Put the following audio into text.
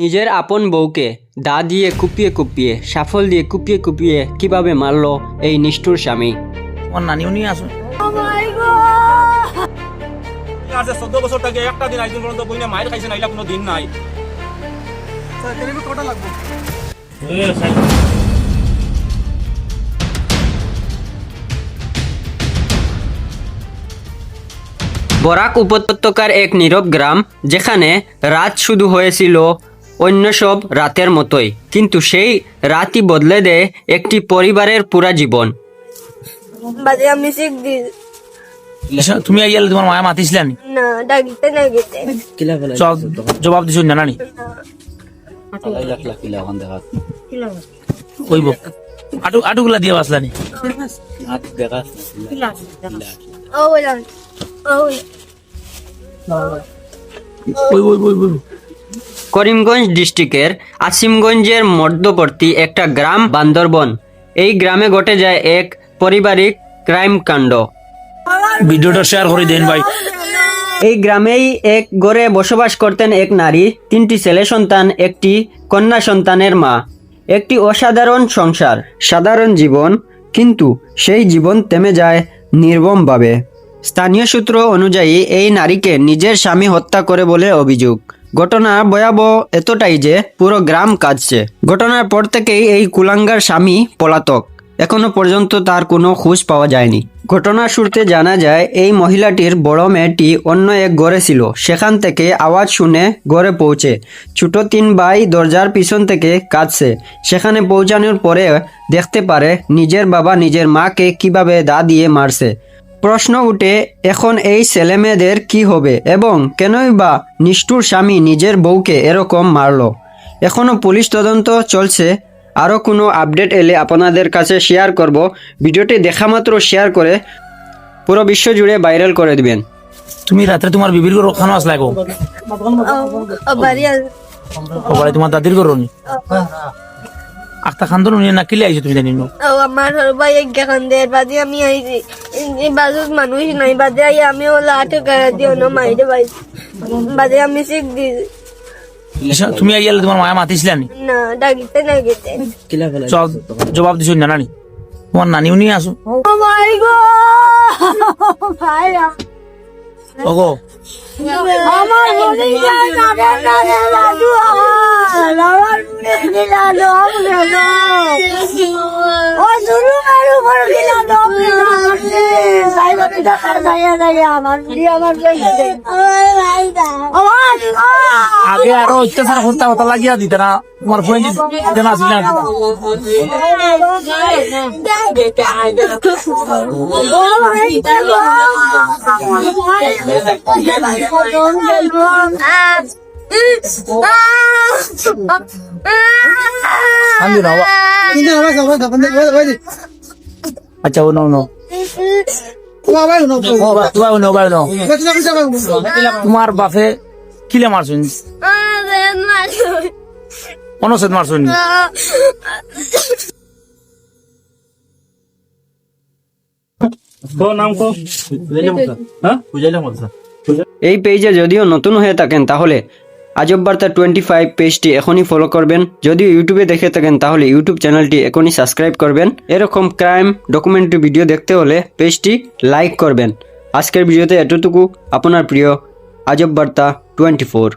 নিজের আপন বউকে দা দিয়ে কুপিয়ে কুপিয়ে সাফল দিয়ে কুপিয়ে কুপিয়ে কিভাবে মারলো এই নিষ্ঠুর স্বামী। আমার নানিও নিয়ে আসুন। আজ 14 বছর থেকে একটা দিন একদিন পর্যন্ত বইনা মায়ের খাইছে না, এটা কোনো দিন নাই। বরাক উপত্যকার এক নীরব গ্রাম, যেখানে রাত শুধু হয়েছিল অন্য সব রাতের মতোই, কিন্তু সেই রাতই বদলে দেয় একটি পরিবারের পুরা জীবন। বাজে আমি শিখ দি তুমি আইয়ালে তোমার মায়া মাতিছিলেন না ডাকিতে না গেতে চল জবাব দিছ না নানি কইব আটুগুলা দিয়ে বাসলানি ও বলা ও ওই ওই ওই ওই করিমগঞ্জ ডিস্ট্রিক্টের আসিমগঞ্জের মধ্যবর্তী একটা গ্রাম বান্দরবন। এই গ্রামে ঘটে যায় এক পারিবারিক ক্রাইম কাণ্ড। ভিডিওটা শেয়ার করে দেন ভাই। এই গ্রামেই এক ঘরে বসবাস করতেন এক নারী, 3টি ছেলে সন্তান, একটি কন্যা সন্তানের মা। একটি অসাধারণ সংসার, সাধারণ জীবন, কিন্তু সেই জীবন থেমে যায় নির্মমভাবে। স্থানীয় সূত্র অনুযায়ী এই নারীকে নিজের স্বামী হত্যা করে বলে অভিযোগ। ঘটনা ভয়াবহ এতটাই যে পুরো গ্রাম কাঁদছে। ঘটনার পর থেকেই এই কুলাঙ্গার স্বামী পলাতক। এখনো পর্যন্ত তার কোনো খোঁজ পাওয়া যায়নি। ঘটনার শুরুতে জানা যায় এই মহিলাটির বড় মেয়েটি অন্য এক ঘরে ছিল। সেখান থেকে আওয়াজ শুনে ঘরে পৌঁছে ছোট 3 ভাই দরজার পিছন থেকে কাঁদছে। সেখানে পৌঁছানোর পরে দেখতে পারে নিজের বাবা নিজের মাকে কিভাবে দা দিয়ে মারছে। প্রশ্ন উঠে, এখন এই ছেলে মেয়েদের কি হবে এবং কেনই বা নিষ্ঠুর স্বামী নিজের বউকে এরকম মারলো। এখনো পুলিশ তদন্ত চলছে। আরও কোনো আপডেট এলে আপনাদের কাছে শেয়ার করব। ভিডিওটি দেখা মাত্র শেয়ার করে পুরো বিশ্ব জুড়ে ভাইরাল করে দিবেন। তুমি রাত্রে তোমার বিবির ঘর ওখানে আসলা গো ও বাড়ি ওবারে তোমার দাদির ঘর নি আক্তা খান্দন নিয়ে না কিলে আইছো তুমি জানি না ও আমার ভাই এক গান দের বাদে আমি আইছি এই বাজু মানুষ নাই বাদে আই আমি ওলা আটে করে দিও না মাইরে ভাই বাদে আমি শিখ দি তুমি আইয়ালে তোমার মায়া মাতিছিলেন না ডাকিতে না গেতে চল জবাব দিছ না নানি তোমার নানিও নিয়ে আসুন। ও মাই গো ভাই ওগো আমার বলি না না না লাডু আমার বলি না দম না ও শুরু মারু বড় গিলা দম না সাইবতি দা কর যায় যায় আমার বলি আমার বলি ও আগে আরো অত্যাচার করতে হতো লাগিয়া দিতে না তোমার ফোন জানা ছিল না আচ্ছা ও নো নো তোমার বাপে কিলে মারছুন অনসেদ মারছুন এই পেজে যদিও নতুন হয়ে থাকেন তাহলে আজব বার্তা 25 পেজটি এখনই ফলো করবেন। যদিও ইউটিউবে দেখে থাকেন তাহলে ইউটিউব চ্যানেলটি এখনই সাবস্ক্রাইব করবেন। এরকম ক্রাইম ডকুমেন্টারি ভিডিও দেখতে হলে পেজটি লাইক করবেন। আজকের ভিডিওতে এতটুকু। আপনার প্রিয় আজব বার্তা 24।